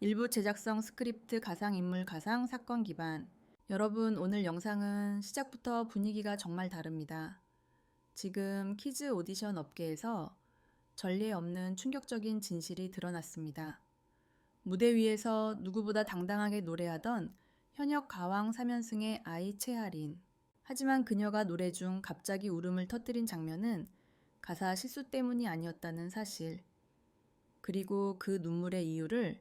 일부 제작성 스크립트 가상인물 가상 사건 기반. 여러분, 오늘 영상은 시작부터 분위기가 정말 다릅니다. 지금 키즈 오디션 업계에서 전례 없는 충격적인 진실이 드러났습니다. 무대 위에서 누구보다 당당하게 노래하던 현역 가왕 3연승의 아이 채아린. 하지만 그녀가 노래 중 갑자기 울음을 터뜨린 장면은 가사 실수 때문이 아니었다는 사실. 그리고 그 눈물의 이유를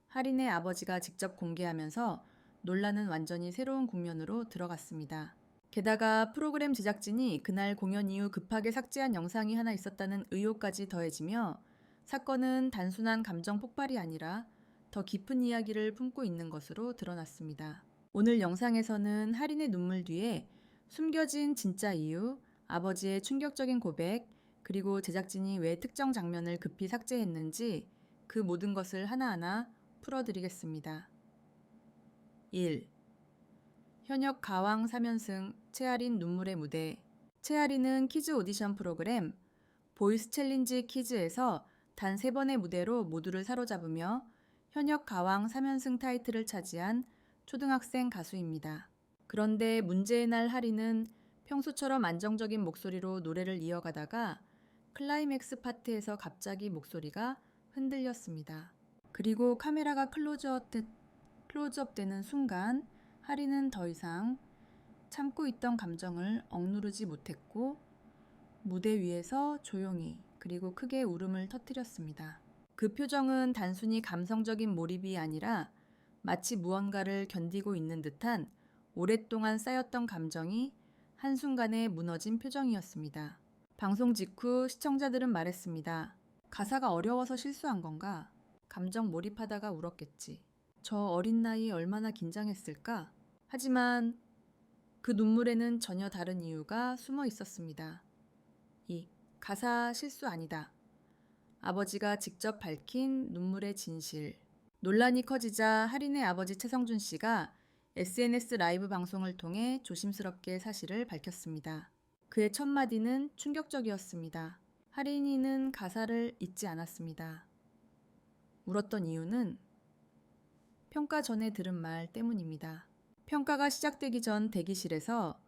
하린의 아버지가 직접 공개하면서 논란은 완전히 새로운 국면으로 들어갔습니다. 게다가 프로그램 제작진이 그날 공연 이후 급하게 삭제한 영상이 하나 있었다는 의혹까지 더해지며 사건은 단순한 감정 폭발이 아니라 더 깊은 이야기를 품고 있는 것으로 드러났습니다. 오늘 영상에서는 하린의 눈물 뒤에 숨겨진 진짜 이유, 아버지의 충격적인 고백, 그리고 제작진이 왜 특정 장면을 급히 삭제했는지 그 모든 것을 하나하나 풀어드리겠습니다. 1. 현역 가왕 3연승 채아린 눈물의 무대. 채아린은 키즈 오디션 프로그램 보이스 챌린지 키즈에서 단 3번의 무대로 모두를 사로잡으며 현역 가왕 3연승 타이틀을 차지한 초등학생 가수입니다. 그런데 문제의 날 하린은 평소처럼 안정적인 목소리로 노래를 이어가다가 클라이맥스 파트에서 갑자기 목소리가 흔들렸습니다. 그리고 카메라가 클로즈업 되는 순간 하린은 더 이상 참고 있던 감정을 억누르지 못했고 무대 위에서 조용히 그리고 크게 울음을 터뜨렸습니다. 그 표정은 단순히 감성적인 몰입이 아니라 마치 무언가를 견디고 있는 듯한 오랫동안 쌓였던 감정이 한순간에 무너진 표정이었습니다. 방송 직후 시청자들은 말했습니다. 가사가 어려워서 실수한 건가? 감정 몰입하다가 울었겠지. 저 어린 나이에 얼마나 긴장했을까? 하지만 그 눈물에는 전혀 다른 이유가 숨어 있었습니다. 이 가사 실수 아니다. 아버지가 직접 밝힌 눈물의 진실. 논란이 커지자 하린의 아버지 최성준 씨가 SNS 라이브 방송을 통해 조심스럽게 사실을 밝혔습니다. 그의 첫 마디는 충격적이었습니다. 하린이는 가사를 잊지 않았습니다. 울었던 이유는 평가 전에 들은 말 때문입니다. 평가가 시작되기 전 대기실에서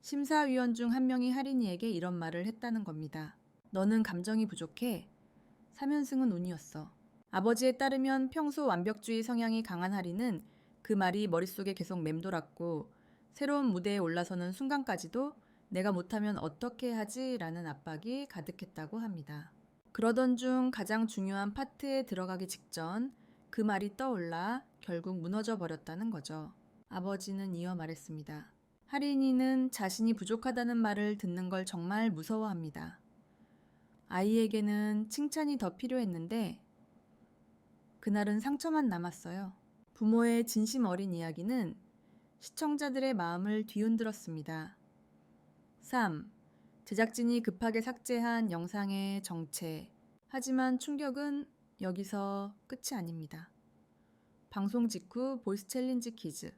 심사위원 중 한 명이 하린이에게 이런 말을 했다는 겁니다. 너는 감정이 부족해. 3연승은 운이었어. 아버지에 따르면 평소 완벽주의 성향이 강한 하린은 그 말이 머릿속에 계속 맴돌았고 새로운 무대에 올라서는 순간까지도 내가 못하면 어떻게 하지? 라는 압박이 가득했다고 합니다. 그러던 중 가장 중요한 파트에 들어가기 직전 그 말이 떠올라 결국 무너져 버렸다는 거죠. 아버지는 이어 말했습니다. 하린이는 자신이 부족하다는 말을 듣는 걸 정말 무서워합니다. 아이에게는 칭찬이 더 필요했는데 그날은 상처만 남았어요. 부모의 진심 어린 이야기는 시청자들의 마음을 뒤흔들었습니다. 3. 제작진이 급하게 삭제한 영상의 정체. 하지만 충격은 여기서 끝이 아닙니다. 방송 직후 보이스 챌린지 키즈.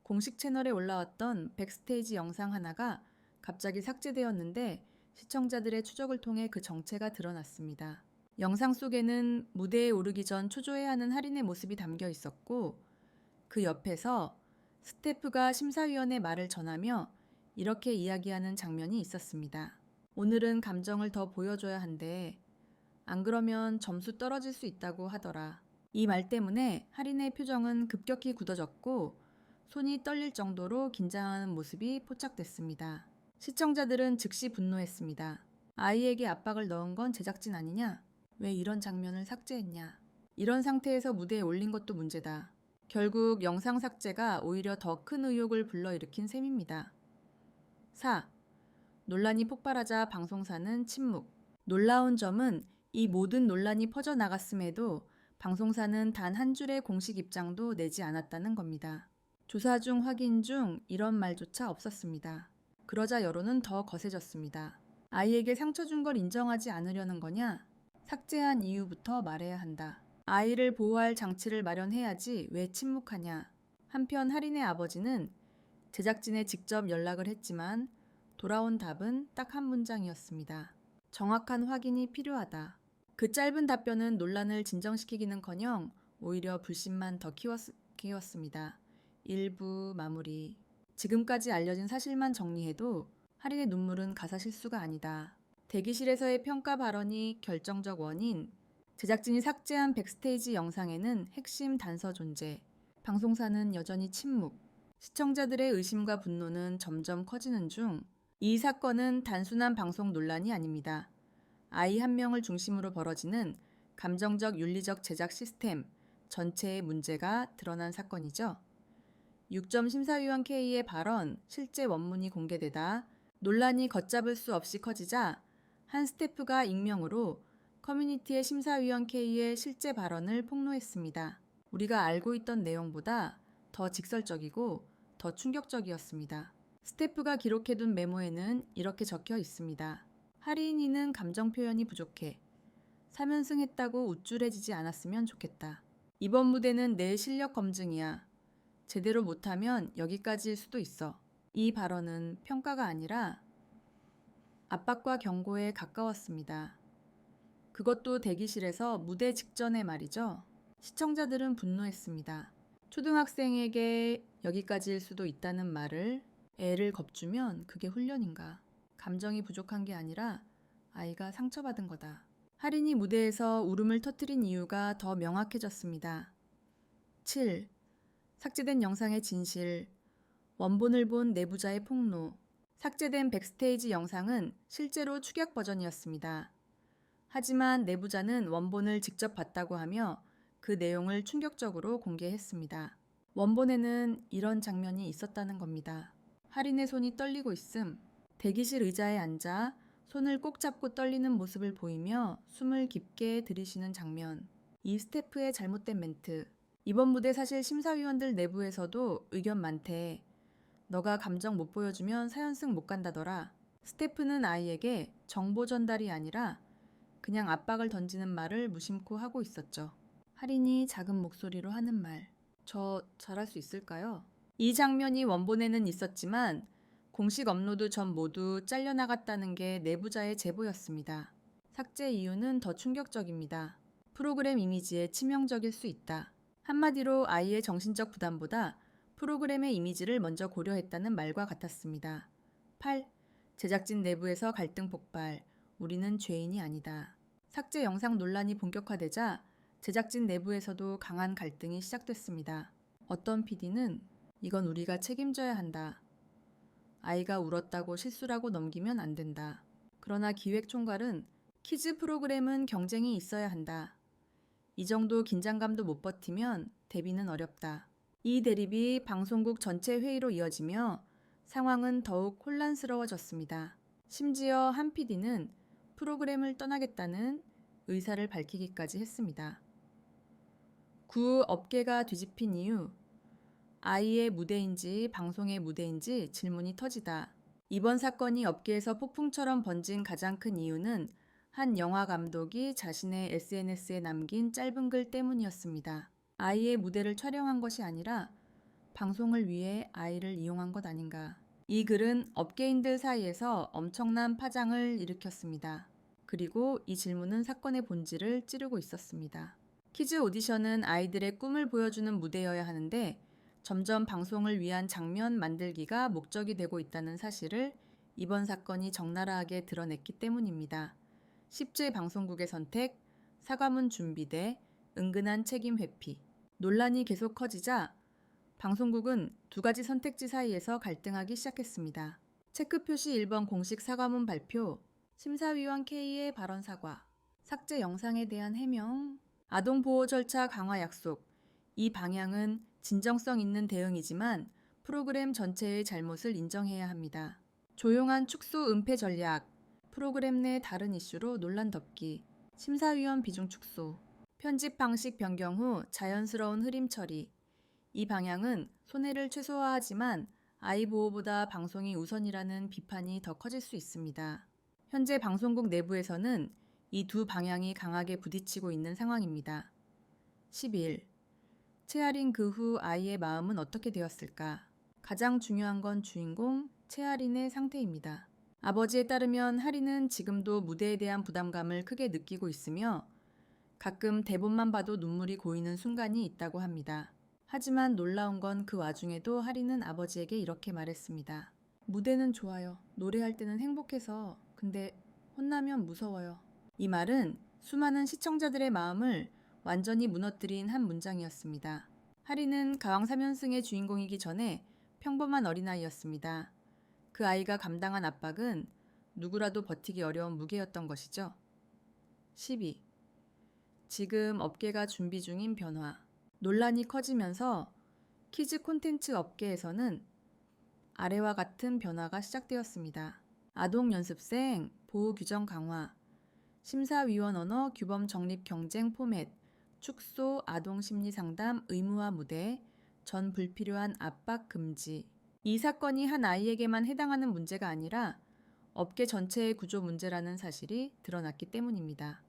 공식 채널에 올라왔던 백스테이지 영상 하나가 갑자기 삭제되었는데 시청자들의 추적을 통해 그 정체가 드러났습니다. 영상 속에는 무대에 오르기 전 초조해하는 하린의 모습이 담겨 있었고 그 옆에서 스태프가 심사위원의 말을 전하며 이렇게 이야기하는 장면이 있었습니다. 오늘은 감정을 더 보여줘야 한대. 안 그러면 점수 떨어질 수 있다고 하더라. 이 말 때문에 하린의 표정은 급격히 굳어졌고 손이 떨릴 정도로 긴장하는 모습이 포착됐습니다. 시청자들은 즉시 분노했습니다. 아이에게 압박을 넣은 건 제작진 아니냐? 왜 이런 장면을 삭제했냐? 이런 상태에서 무대에 올린 것도 문제다. 결국 영상 삭제가 오히려 더 큰 의혹을 불러일으킨 셈입니다. 4. 논란이 폭발하자 방송사는 침묵. 놀라운 점은 이 모든 논란이 퍼져나갔음에도 방송사는 단 한 줄의 공식 입장도 내지 않았다는 겁니다. 조사 중 확인 중 이런 말조차 없었습니다. 그러자 여론은 더 거세졌습니다. 아이에게 상처 준 걸 인정하지 않으려는 거냐? 삭제한 이유부터 말해야 한다. 아이를 보호할 장치를 마련해야지 왜 침묵하냐? 한편 하린의 아버지는 제작진에 직접 연락을 했지만 돌아온 답은 딱 한 문장이었습니다. 정확한 확인이 필요하다. 그 짧은 답변은 논란을 진정시키기는커녕 오히려 불신만 더 키웠습니다. 일부 마무리. 지금까지 알려진 사실만 정리해도 할인의 눈물은 가사 실수가 아니다. 대기실에서의 평가 발언이 결정적 원인. 제작진이 삭제한 백스테이지 영상에는 핵심 단서 존재. 방송사는 여전히 침묵. 시청자들의 의심과 분노는 점점 커지는 중. 이 사건은 단순한 방송 논란이 아닙니다. 아이 한 명을 중심으로 벌어지는 감정적 윤리적 제작 시스템 전체의 문제가 드러난 사건이죠. 6점 심사위원 K의 발언, 실제 원문이 공개되다 논란이 걷잡을 수 없이 커지자 한 스태프가 익명으로 커뮤니티의 심사위원 K의 실제 발언을 폭로했습니다. 우리가 알고 있던 내용보다 더 직설적이고 더 충격적이었습니다. 스태프가 기록해둔 메모에는 이렇게 적혀 있습니다. 할인이는 감정 표현이 부족해. 3연승 했다고 우쭐해지지 않았으면 좋겠다. 이번 무대는 내 실력 검증이야. 제대로 못하면 여기까지일 수도 있어. 이 발언은 평가가 아니라 압박과 경고에 가까웠습니다. 그것도 대기실에서 무대 직전에 말이죠. 시청자들은 분노했습니다. 초등학생에게 여기까지일 수도 있다는 말을 애를 겁주면 그게 훈련인가? 감정이 부족한 게 아니라 아이가 상처받은 거다. 할인이 무대에서 울음을 터뜨린 이유가 더 명확해졌습니다. 7. 삭제된 영상의 진실. 원본을 본 내부자의 폭로. 삭제된 백스테이지 영상은 실제로 축약 버전이었습니다. 하지만 내부자는 원본을 직접 봤다고 하며 그 내용을 충격적으로 공개했습니다. 원본에는 이런 장면이 있었다는 겁니다. 할인의 손이 떨리고 있음. 대기실 의자에 앉아 손을 꼭 잡고 떨리는 모습을 보이며 숨을 깊게 들이쉬는 장면. 이 스태프의 잘못된 멘트. 이번 무대 사실 심사위원들 내부에서도 의견 많대. 너가 감정 못 보여주면 4연승 못 간다더라. 스태프는 아이에게 정보 전달이 아니라 그냥 압박을 던지는 말을 무심코 하고 있었죠. 할인이 작은 목소리로 하는 말. 저 잘할 수 있을까요? 이 장면이 원본에는 있었지만 공식 업로드 전 모두 잘려나갔다는 게 내부자의 제보였습니다. 삭제 이유는 더 충격적입니다. 프로그램 이미지에 치명적일 수 있다. 한마디로 아이의 정신적 부담보다 프로그램의 이미지를 먼저 고려했다는 말과 같았습니다. 8. 제작진 내부에서 갈등 폭발. 우리는 죄인이 아니다. 삭제 영상 논란이 본격화되자 제작진 내부에서도 강한 갈등이 시작됐습니다. 어떤 PD는 이건 우리가 책임져야 한다. 아이가 울었다고 실수라고 넘기면 안 된다. 그러나 기획총괄은 키즈 프로그램은 경쟁이 있어야 한다. 이 정도 긴장감도 못 버티면 데뷔는 어렵다. 이 대립이 방송국 전체 회의로 이어지며 상황은 더욱 혼란스러워졌습니다. 심지어 한 PD는 프로그램을 떠나겠다는 의사를 밝히기까지 했습니다. 구 업계가 뒤집힌 이유. 아이의 무대인지 방송의 무대인지 질문이 터지다. 이번 사건이 업계에서 폭풍처럼 번진 가장 큰 이유는 한 영화 감독이 자신의 SNS에 남긴 짧은 글 때문이었습니다. 아이의 무대를 촬영한 것이 아니라 방송을 위해 아이를 이용한 것 아닌가. 이 글은 업계인들 사이에서 엄청난 파장을 일으켰습니다. 그리고 이 질문은 사건의 본질을 찌르고 있었습니다. 키즈 오디션은 아이들의 꿈을 보여주는 무대여야 하는데 점점 방송을 위한 장면 만들기가 목적이 되고 있다는 사실을 이번 사건이 적나라하게 드러냈기 때문입니다. 10제 방송국의 선택, 사과문 준비대, 은근한 책임 회피. 논란이 계속 커지자 방송국은 두 가지 선택지 사이에서 갈등하기 시작했습니다. 체크 표시 1번 공식 사과문 발표, 심사위원 K의 발언 사과, 삭제 영상에 대한 해명, 아동보호 절차 강화 약속. 이 방향은 진정성 있는 대응이지만 프로그램 전체의 잘못을 인정해야 합니다. 조용한 축소 은폐 전략, 프로그램 내 다른 이슈로 논란 덮기, 심사위원 비중 축소, 편집 방식 변경 후 자연스러운 흐림 처리. 이 방향은 손해를 최소화하지만 아이 보호보다 방송이 우선이라는 비판이 더 커질 수 있습니다. 현재 방송국 내부에서는 이 두 방향이 강하게 부딪히고 있는 상황입니다. 11. 채아린 그 후 아이의 마음은 어떻게 되었을까? 가장 중요한 건 주인공 채아린의 상태입니다. 아버지에 따르면 하린은 지금도 무대에 대한 부담감을 크게 느끼고 있으며 가끔 대본만 봐도 눈물이 고이는 순간이 있다고 합니다. 하지만 놀라운 건 그 와중에도 하리는 아버지에게 이렇게 말했습니다. 무대는 좋아요. 노래할 때는 행복해서. 근데 혼나면 무서워요. 이 말은 수많은 시청자들의 마음을 완전히 무너뜨린 한 문장이었습니다. 하리는 가왕 3연승의 주인공이기 전에 평범한 어린아이였습니다. 그 아이가 감당한 압박은 누구라도 버티기 어려운 무게였던 것이죠. 12. 지금 업계가 준비 중인 변화. 논란이 커지면서 키즈 콘텐츠 업계에서는 아래와 같은 변화가 시작되었습니다. 아동 연습생, 보호 규정 강화, 심사위원 언어 규범 정립 경쟁 포맷, 축소 아동 심리 상담 의무화 무대, 전 불필요한 압박 금지. 이 사건이 한 아이에게만 해당하는 문제가 아니라 업계 전체의 구조 문제라는 사실이 드러났기 때문입니다.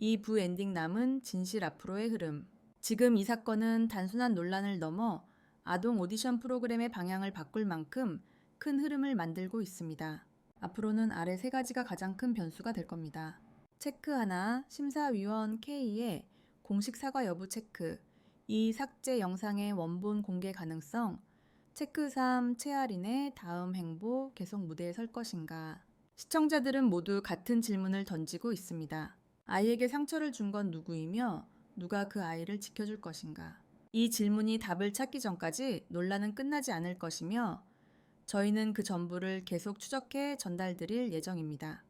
이 부엔딩 남은 진실 앞으로의 흐름. 지금 이 사건은 단순한 논란을 넘어 아동 오디션 프로그램의 방향을 바꿀 만큼 큰 흐름을 만들고 있습니다. 앞으로는 아래 3가지가 가장 큰 변수가 될 겁니다. 체크 하나, 심사위원 K의 공식 사과 여부 체크, 이 삭제 영상의 원본 공개 가능성, 체크 3, 최아린의 다음 행보 계속 무대에 설 것인가. 시청자들은 모두 같은 질문을 던지고 있습니다. 아이에게 상처를 준 건 누구이며 누가 그 아이를 지켜줄 것인가. 이 질문이 답을 찾기 전까지 논란은 끝나지 않을 것이며 저희는 그 전부를 계속 추적해 전달드릴 예정입니다.